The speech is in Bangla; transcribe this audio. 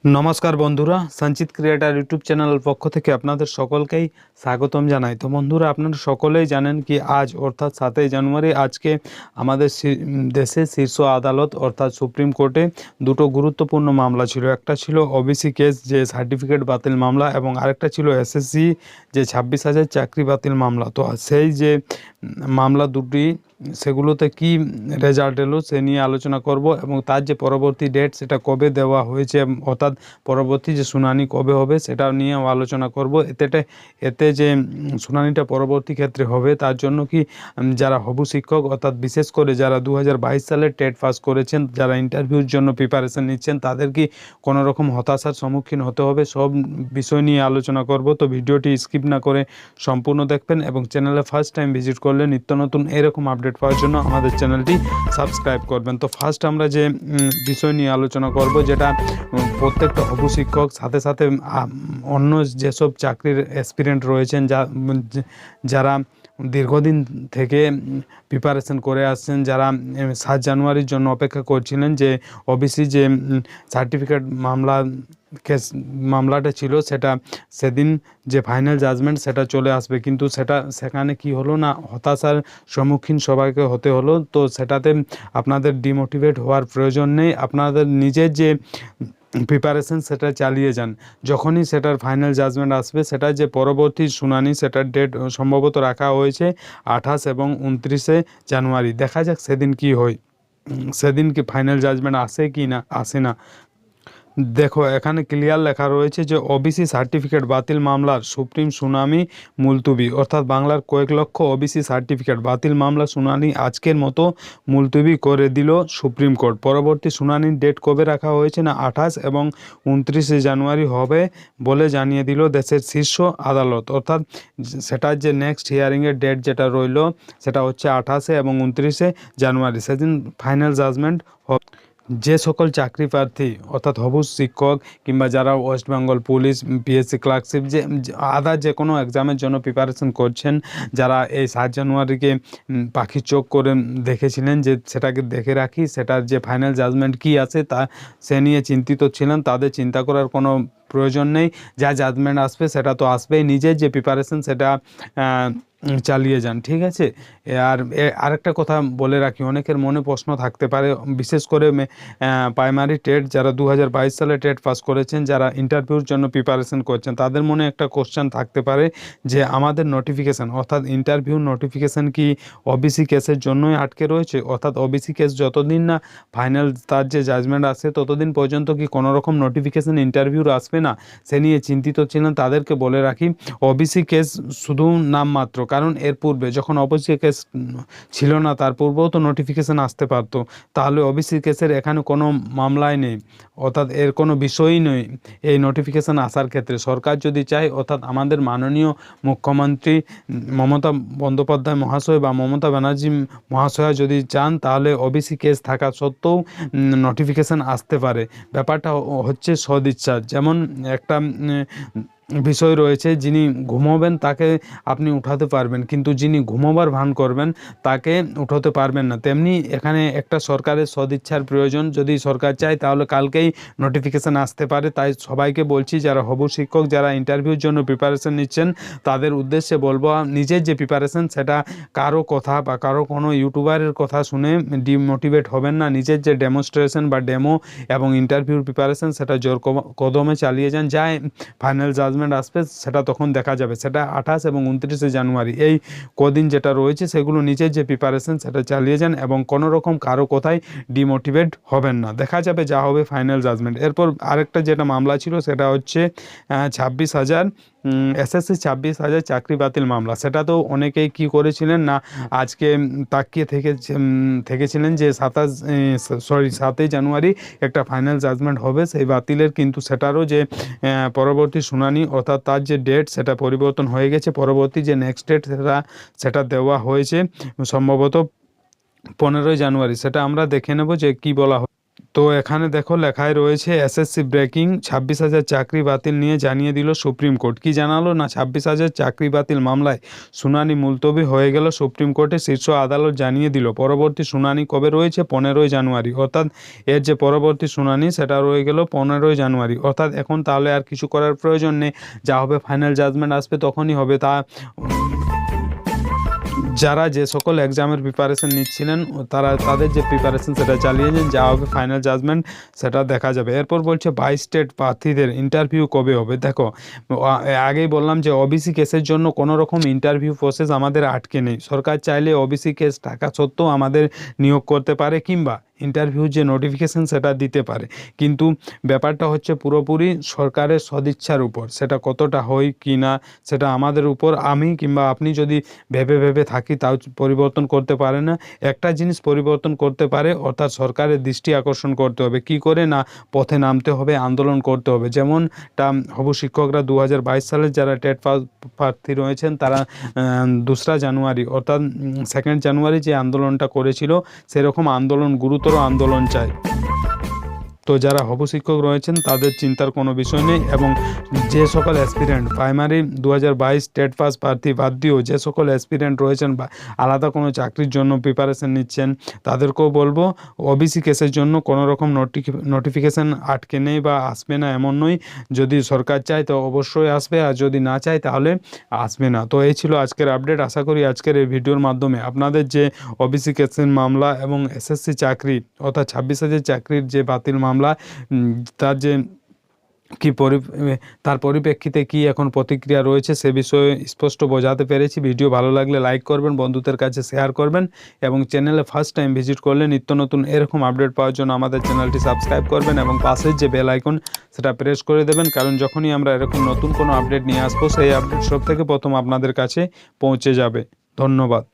নমস্কার বন্ধুরা, সঞ্চিত ক্রিয়েটার ইউটিউব চ্যানেলের পক্ষ থেকে আপনাদের সকলকেই স্বাগতম জানাই। তো বন্ধুরা, আপনারা সকলেই জানেন কি আজ অর্থাৎ 7ই জানুয়ারি আজকে আমাদের দেশে শীর্ষ আদালত অর্থাৎ সুপ্রিম কোর্টে দুটো গুরুত্বপূর্ণ মামলা ছিল। একটা ছিল ওবিসি কেস, যে সার্টিফিকেট বাতিল মামলা, এবং আরেকটা ছিল এসএসসি যে 26,000 চাকরি বাতিল মামলা। তো সেই যে মামলা দুটি, সেগুলোতে কি রেজাল্ট এলো সে নিয়ে আলোচনা করব, এবং তার যে পরবর্তী ডেট সেটা কবে দেওয়া হয়েছে, অর্থাৎ পরবর্তী যে শুনানি কবে হবে সেটাও নিয়েও আলোচনা করব। এতে যে শুনানিটা পরবর্তী ক্ষেত্রে হবে তার জন্য কি যারা হবু শিক্ষক অর্থাৎ বিশেষ করে যারা 2022 সালে টেট পাস করেছেন, যারা ইন্টারভিউর জন্য প্রিপারেশন নিচ্ছেন, তাদের কি কোনো রকম হতাশার সম্মুখীন হতে হবে, সব বিষয় নিয়ে আলোচনা করব। তো ভিডিওটি স্কিপ না করে সম্পূর্ণ দেখবেন, এবং চ্যানেলে ফার্স্ট টাইম ভিজিট করলে নিত্য নতুন এরকম আপডেট পাওয়ার জন্য আমাদের চ্যানেলটি সাবস্ক্রাইব করবেন। তো ফার্স্ট আমরা যে বিষয় নিয়ে আলোচনা করব, যেটা প্রত্যেকটা হবু শিক্ষক সাথে সাথে অন্য যেসব চাকরির অ্যাসপিরেন্ট রয়েছেন, যারা দীর্ঘদিন থেকে প্রিপারেশন করে আসছেন, যারা 7 জানুয়ারির জন্য অপেক্ষা করছিলেন যে ওবিসি যে সার্টিফিকেট মামলাটা ছিল সেটা সেদিন যে ফাইনাল জাজমেন্ট সেটা চলে আসবে, কিন্তু সেখানে কি হলো না, হতাশার সম্মুখীন সবাইকে হতে হলো। তো সেটাতে আপনাদের ডিমোটিভেট হওয়ার প্রয়োজন নেই, আপনাদের নিজের যে প্রিপারেশন সেটা চালিয়ে যান। যখনই সেটার ফাইনাল জাজমেন্ট আসবে, সেটা যে পরবর্তী শুনানি সেটার ডেট সম্ভবত রাখা হয়েছে 28 এবং 29শে জানুয়ারি। দেখা যাক সেদিন কি হয়, সেদিন কি ফাইনাল জাজমেন্ট আসে কি না আসে না। দেখো, এখানে ক্লিয়ার লেখা রয়েছে যে ওবিসি সার্টিফিকেট বাতিল মামলার সুপ্রিম শুনানি মুলতুবি, অর্থাৎ বাংলার কয়েক লক্ষ ওবিসি সার্টিফিকেট বাতিল মামলা শুনানি আজকের মতো মুলতুবি করে দিল সুপ্রিম কোর্ট। পরবর্তী শুনানির ডেট কবে রাখা হয়েছে না 28 এবং 29শে জানুয়ারি হবে বলে জানিয়ে দিল দেশের শীর্ষ আদালত। অর্থাৎ সেটার যে নেক্সট হিয়ারিংয়ের ডেট যেটা রইল সেটা হচ্ছে 28 এবং 29শে জানুয়ারি। সেদিন ফাইনাল জাজমেন্ট হবে। যে সকল চাকরি প্রার্থী অর্থাৎ হবু শিক্ষক কিংবা যারা West Bengal police, PSC clerkship, যে আদার যে কোনো এক্সামের জন্য প্রিপারেশন করছেন, যারা এই 7 জানুয়ারিকে পাখির চোখ করে দেখেছিলেন যে সেটাকে দেখে রাখি, সেটার যে ফাইনাল জাজমেন্ট কী আছে তা সে নিয়ে চিন্তিত ছিলেন, তাদের চিন্তা করার কোনো প্রয়োজন নেই। যা জাজমেন্ট আসবে সেটা তো আসবেই, নিজের যে প্রিপারেশন সেটা চালিয়ে যান, ঠিক আছে। আর আরেকটা কথা বলে রাখি, অনেকের মনে প্রশ্ন থাকতে পারে, বিশেষ করে প্রাইমারি টেট যারা 2022 সালে টেট পাস করেছেন, যারা ইন্টারভিউর জন্য প্রিপারেশন করছেন, তাদের মনে একটা কোশ্চেন থাকতে পারে যে আমাদের নোটিফিকেশান অর্থাৎ ইন্টারভিউ নোটিফিকেশান কি ওবিসি কেসের জন্যই আটকে রয়েছে, অর্থাৎ ওবিসি কেস যতদিন না ফাইনাল তার যে জাজমেন্ট আসে ততদিন পর্যন্ত কি কোনো রকম নোটিফিকেশান ইন্টারভিউর আসবে না, সে নিয়ে চিন্তিত ছিলেন। তাদেরকে বলে রাখি, ওবিসি কেস শুধু নামমাত্র, কারণ এর পূর্বে যখন ওবিসি কেস ছিল না তার পূর্বেও তো নোটিফিকেশান আসতে পারতো, তাহলে ওবিসি কেসের এখানে কোনো মামলাই নেই, অর্থাৎ এর কোনো বিষয়ই নেই এই নোটিফিকেশান আসার ক্ষেত্রে। সরকার যদি চায়, অর্থাৎ আমাদের মাননীয় মুখ্যমন্ত্রী মমতা বন্দ্যোপাধ্যায় মহাশয় বা মমতা ব্যানার্জি মহাশয়া যদি চান, তাহলে ওবিসি কেস থাকা সত্ত্বেও নোটিফিকেশান আসতে পারে। ব্যাপারটা হচ্ছে সদিচ্ছা। যেমন একটা বিষয় রয়েছে, যিনি ঘুমোবেন তাকে আপনি উঠাতে পারবেন, কিন্তু যিনি ঘুমোবার ভান করবেন তাকে উঠাতে পারবেন না। তেমনি এখানে একটা সরকারের সদিচ্ছার প্রয়োজন। যদি সরকার চায় তাহলে কালকেই নোটিফিকেশান আসতে পারে। তাই সবাইকে বলছি, যারা হবু শিক্ষক, যারা ইন্টারভিউর জন্য প্রিপারেশন নিচ্ছেন, তাদের উদ্দেশ্যে বলবো, নিজের যে প্রিপারেশন সেটা কারো কথা বা কারো কোনো ইউটিউবারের কথা শুনে ডিমোটিভেট হবেন না। নিজের যে ডেমনস্ট্রেশন বা ডেমো এবং ইন্টারভিউর প্রিপারেশন সেটা জোর কদমে চালিয়ে যান। যা ফাইনাল জাজমেন্ট আসবে সেটা তখন দেখা যাবে, সেটা 28 এবং 29শে জানুয়ারি, এই কদিন যেটা রয়েছে সেগুলো নিজের যে প্রিপারেশন সেটা চালিয়ে যান, এবং কোনো রকম কারো কথায় ডিমোটিভেট হবেন না। দেখা যাবে যা হবে ফাইনাল জাজমেন্ট। এরপর আরেকটা যেটা মামলা ছিল সেটা হচ্ছে 26,000 এসএসসি 26,000 চাকরি বাতিল মামলা। সেটা তো অনেকেই কি করেছিলেন না, আজকে তাকিয়ে থেকেছিলেন যে 7ই জানুয়ারি একটা ফাইনাল জাজমেন্ট হবে সেই বাতিলের, কিন্তু সেটারও যে পরবর্তী শুনানি অর্থাৎ তার যে ডেট সেটা পরিবর্তন হয়ে গেছে। পরবর্তী যে নেক্সট ডেট সেটা দেওয়া হয়েছে সম্ভবত 15ই জানুয়ারি। সেটা আমরা দেখে নেব যে কি বলা হয়। তো এখানে দেখো লেখায় রয়েছে এসএসসি ব্রেকিং, 26,000 চাকরি বাতিল নিয়ে জানিয়ে দিল সুপ্রিম কোর্ট। কি জানালো না 26,000 চাকরি বাতিল মামলায় শুনানি মুলতবি হয়ে গেল সুপ্রিম কোর্টে। শীর্ষ আদালত জানিয়ে দিল পরবর্তী শুনানি কবে রয়েছে, 15ই জানুয়ারি। অর্থাৎ এর যে পরবর্তী শুনানি সেটা রয়ে গেল 15ই জানুয়ারি। অর্থাৎ এখন তাহলে আর কিছু করার প্রয়োজন নেই, যা হবে ফাইনাল জাজমেন্ট আসবে তখনই হবে। যারা যে সকল এক্সামের প্রিপারেশন নিচ্ছিলেন তাদের যে প্রিপারেশন সেটা চালিয়েছেন, যা হবে ফাইনাল জাজমেন্ট সেটা দেখা যাবে। এরপর বলছে 22 স্টেট প্রার্থীদের ইন্টারভিউ কবে হবে। দেখো আগেই বললাম যে ওবিসি কেসের জন্য কোনো রকম ইন্টারভিউ প্রসেস আমাদের আটকে নেই। সরকার চাইলে ওবিসি কেস থাকা সত্ত্বেও আমাদের নিয়োগ করতে পারে কিংবা ইন্টারভিউ যে নোটিফিকেশান সেটা দিতে পারে, কিন্তু ব্যাপারটা হচ্ছে পুরোপুরি সরকারের সদিচ্ছার উপর। সেটা কতটা হয় কি না সেটা আমাদের উপর। আমি কিংবা আপনি যদি ভেবে থাকি তাও পরিবর্তন করতে পারে না। একটা জিনিস পরিবর্তন করতে পারে, অর্থাৎ সরকারের দৃষ্টি আকর্ষণ করতে হবে। কি করে না, পথে নামতে হবে, আন্দোলন করতে হবে। যেমনটা হবু শিক্ষকরা 2022 সালের যারা টেট প্রার্থী রয়েছেন তারা 2রা জানুয়ারি অর্থাৎ 2nd জানুয়ারি যে আন্দোলনটা করেছিল, সেরকম আন্দোলন, গুরুতর আন্দোলন চাই। তো যারা হবু শিক্ষক রয়েছেন তাদের চিন্তার কোনো বিষয় নেই। এবং যে সকল অ্যাসপিরেন্ট প্রাইমারি 2022 টেট পাস প্রার্থী বাদ দিয়েও যে সকল অ্যাসপিরেন্ট রয়েছেন বা আলাদা কোনো চাকরির জন্য প্রিপারেশন নিচ্ছেন, তাদেরকেও বলবো ওবিসি কেসের জন্য কোনো রকম নোটিফিকেশান আটকে নেই বা আসবে না এমন নয়। যদি সরকার চায় তো অবশ্যই আসবে, আর যদি না চায় তাহলে আসবে না। তো এই ছিল আজকের আপডেট। আশা করি আজকের এই ভিডিওর মাধ্যমে আপনাদের যে ওবিসি কেসের মামলা এবং এসএসসি চাকরি অর্থাৎ 26,000 চাকরির যে বাতিল মামলা, তার যে তার পরিপ্রেক্ষিতে কি এখন প্রতিক্রিয়া রয়েছে সে বিষয়ে স্পষ্ট বোঝাতে পেরেছি। ভিডিও ভালো লাগলে লাইক করবেন, বন্ধুদের কাছে শেয়ার করবেন এবং চ্যানেলে ফার্স্ট টাইম ভিজিট করলে নিত্য নতুন এরকম আপডেট পাওয়ার জন্য আমাদের চ্যানেলটি সাবস্ক্রাইব করবেন এবং পাশের যে বেল আইকন সেটা প্রেস করে দেবেন, কারণ যখনই আমরা এরকম নতুন কোনো আপডেট নিয়ে আসবো সেই আপডেট সব থেকে প্রথম আপনাদের কাছে পৌঁছে যাবে। ধন্যবাদ।